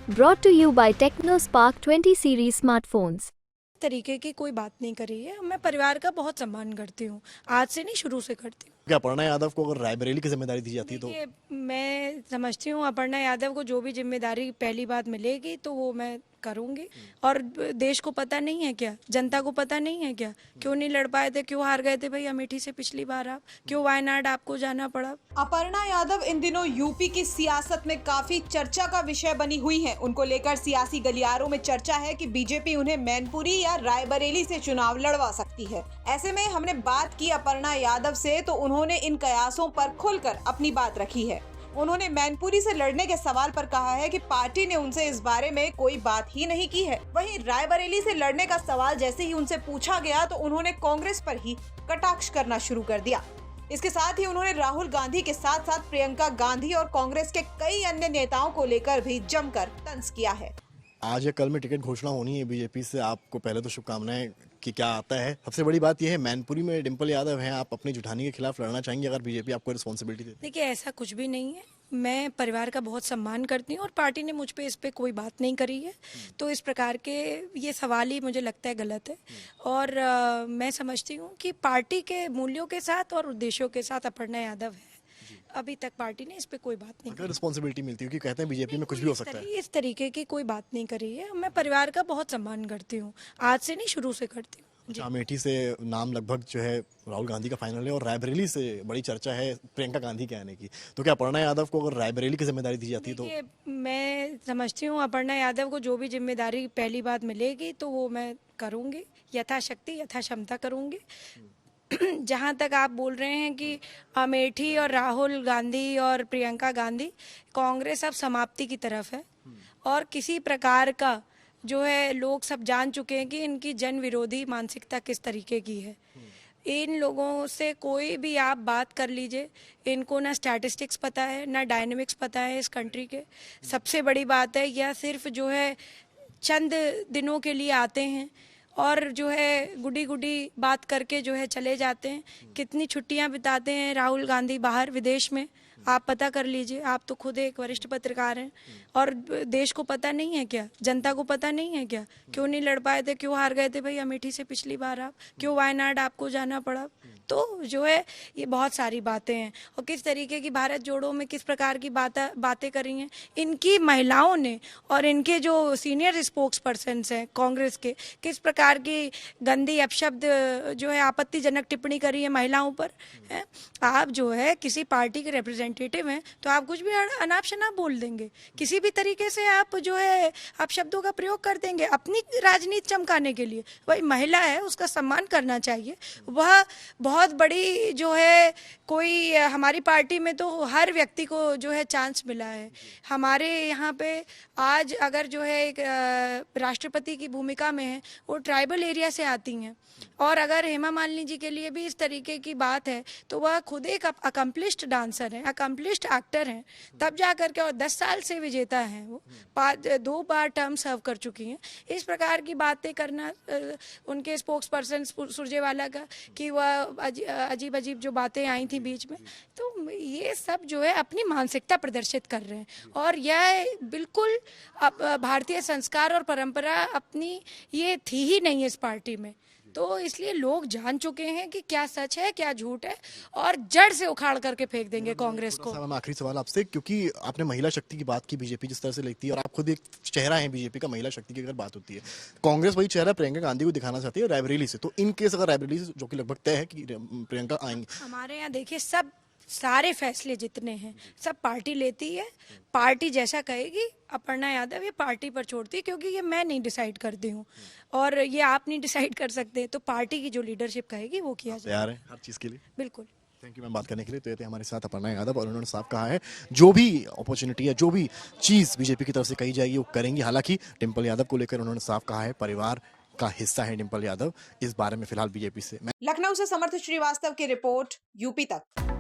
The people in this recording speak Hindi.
Brought to you by TechnoSpark 20 series smartphones. तरीके की कोई बात नहीं करी है। मैं परिवार का बहुत सम्मान करती हूँ, आज से नहीं शुरू से करती हूँ। क्या अपर्णा यादव को अगर रायबरेली की जिम्मेदारी दी जाती तो? देखिए, मैं समझती हूँ अपर्णा यादव को जो भी जिम्मेदारी पहली बात मिलेगी तो वो मैं करूंगी। और देश को पता नहीं है क्या, जनता को पता नहीं है क्या, क्यों नहीं लड़ पाए थे, क्यों हार गए थे भाई अमेठी से पिछली बार आप, क्यों वायनाड आपको जाना पड़ा। अपर्णा यादव इन दिनों यूपी की सियासत में काफी चर्चा का विषय बनी हुई हैं। उनको लेकर सियासी गलियारों में चर्चा है कि बीजेपी उन्हें मैनपुरी या रायबरेली से चुनाव लड़वा सकती है। ऐसे में हमने बात की अपर्णा यादव से तो उन्होंने इन कयासों पर खुलकर अपनी बात रखी है। उन्होंने मैनपुरी से लड़ने के सवाल पर कहा है कि पार्टी ने उनसे इस बारे में कोई बात ही नहीं की है। वहीं रायबरेली से लड़ने का सवाल जैसे ही उनसे पूछा गया तो उन्होंने कांग्रेस पर ही कटाक्ष करना शुरू कर दिया। इसके साथ ही उन्होंने राहुल गांधी के साथ साथ प्रियंका गांधी और कांग्रेस के कई अन्य नेताओं को लेकर भी जमकर तंज किया है। आज या कल में टिकट घोषणा होनी है बीजेपी से, आपको पहले तो शुभकामनाएं कि क्या आता है। सबसे बड़ी बात यह है मैनपुरी में डिंपल यादव हैं, आप अपनी जुठानी के खिलाफ लड़ना चाहेंगे अगर बीजेपी आपको रिस्पॉन्सिबिलिटी देती? देखिए, ऐसा कुछ भी नहीं है। मैं परिवार का बहुत सम्मान करती हूँ और पार्टी ने मुझ पे इस पे कोई बात नहीं करी है, तो इस प्रकार के ये सवाल ही मुझे लगता है गलत है। और मैं समझती हूँ कि पार्टी के मूल्यों के साथ और उद्देश्यों के साथ अपर्णा यादव है। अभी तक पार्टी ने इस पे कोई बात नहीं अगर रिस्पॉन्सिबिलिटी मिलती है, क्योंकि कहते हैं बीजेपी में कुछ भी हो सकता है। इस तरीके की कोई बात नहीं करी है। मैं परिवार का बहुत सम्मान करती हूँ, आज से नहीं शुरू से करती हूँ। अमेठी से नाम लगभग जो है राहुल गांधी का फाइनल है और रायबरेली से बड़ी चर्चा है प्रियंका गांधी के आने की, तो क्या अपर्णा यादव को अगर रायबरेली की जिम्मेदारी दी जाती तो? मैं समझती हूँ अपर्णा यादव को जो भी जिम्मेदारी पहली बात मिलेगी तो वो मैं करूँगी, यथाशक्ति यथा क्षमता करूँगी। जहाँ तक आप बोल रहे हैं कि अमेठी और राहुल गांधी और प्रियंका गांधी, कांग्रेस अब समाप्ति की तरफ है और किसी प्रकार का जो है लोग सब जान चुके हैं कि इनकी जन विरोधी मानसिकता किस तरीके की है। इन लोगों से कोई भी आप बात कर लीजिए, इनको ना स्टैटिस्टिक्स पता है ना डायनेमिक्स पता है इस कंट्री के। सबसे बड़ी बात है यह सिर्फ जो है चंद दिनों के लिए आते हैं और जो है गुडी गुडी बात करके जो है चले जाते हैं। कितनी छुट्टियां बिताते हैं राहुल गांधी बाहर विदेश में, आप पता कर लीजिए। आप तो खुद एक वरिष्ठ पत्रकार हैं। और देश को पता नहीं है क्या, जनता को पता नहीं है क्या, क्यों नहीं लड़ पाए थे, क्यों हार गए थे भाई अमेठी से पिछली बार आप, क्यों वायनाड आपको जाना पड़ा। तो जो है ये बहुत सारी बातें हैं और किस तरीके की भारत जोड़ो में किस प्रकार की बातें करी हैं इनकी महिलाओं ने और इनके जो सीनियर स्पोक्स पर्सन्स हैं कांग्रेस के, किस प्रकार की गंदी अपशब्द जो है आपत्तिजनक टिप्पणी करी है महिलाओं पर है। आप जो है किसी पार्टी के रिप्रेजेंटेटिव हैं तो आप कुछ भी अनाप शनाप बोल देंगे, किसी भी तरीके से आप जो है आप शब्दों का प्रयोग कर देंगे अपनी राजनीति चमकाने के लिए। वही महिला है, उसका सम्मान करना चाहिए। वह बहुत बड़ी जो है कोई हमारी पार्टी में तो हर व्यक्ति को जो है चांस मिला है। हमारे यहाँ पे आज अगर जो है एक राष्ट्रपति की भूमिका में है वो ट्राइबल एरिया से आती हैं और अगर हेमा मालिनी जी के लिए भी इस तरीके की बात है तो वह खुद एक अकम्पलिश्ड डांसर हैं, अकम्पलिश्ड एक्टर हैं, तब जा करके और 10 साल से विजेता हैं। वो 2 बार टर्म सर्व कर चुकी हैं। इस प्रकार की बातें करना उनके स्पोक्स पर्सन सुरजेवाला का कि वह अजीब अजीब जो बातें आई थी बीच में, तो ये सब जो है अपनी मानसिकता प्रदर्शित कर रहे हैं और यह बिल्कुल भारतीय संस्कार और परंपरा अपनी ये थी ही नहीं इस पार्टी में। तो इसलिए लोग जान चुके हैं कि क्या सच है क्या झूठ है और जड़ से उखाड़ करके फेंक देंगे कांग्रेस को। आखिरी सवाल आपसे, क्योंकि आपने महिला शक्ति की बात की, बीजेपी जिस तरह से लेती है और आप खुद एक चेहरा है बीजेपी का महिला शक्ति की अगर बात होती है, कांग्रेस वही चेहरा प्रियंका गांधी को दिखाना चाहती है रायबरेली से, तो इन केस अगर रायबरेली से जो कि लगभग तय है कि प्रियंका आएंगे। हमारे यहाँ देखिए सब सारे फैसले जितने हैं सब पार्टी लेती है, पार्टी जैसा कहेगी। अपर्णा यादव ये पार्टी पर छोड़ती है क्योंकि ये मैं नहीं डिसाइड करती हूँ और ये आप नहीं डिसाइड कर सकते, तो पार्टी की जो लीडरशिप कहेगी वो किया जाए। तैयार है हर चीज के लिए? बिल्कुल। थैंक यू मैम बात करने के लिए। तो ये थे हमारे साथ अपर्णा यादव और उन्होंने साफ कहा है जो भी अपॉर्चुनिटी है, जो भी चीज बीजेपी की तरफ से कही जाएगी वो करेंगी। हालांकि डिंपल यादव को लेकर उन्होंने साफ कहा है परिवार का हिस्सा है डिंपल यादव, इस बारे में फिलहाल बीजेपी से। लखनऊ से समर्थ श्रीवास्तव की रिपोर्ट, यूपी तक।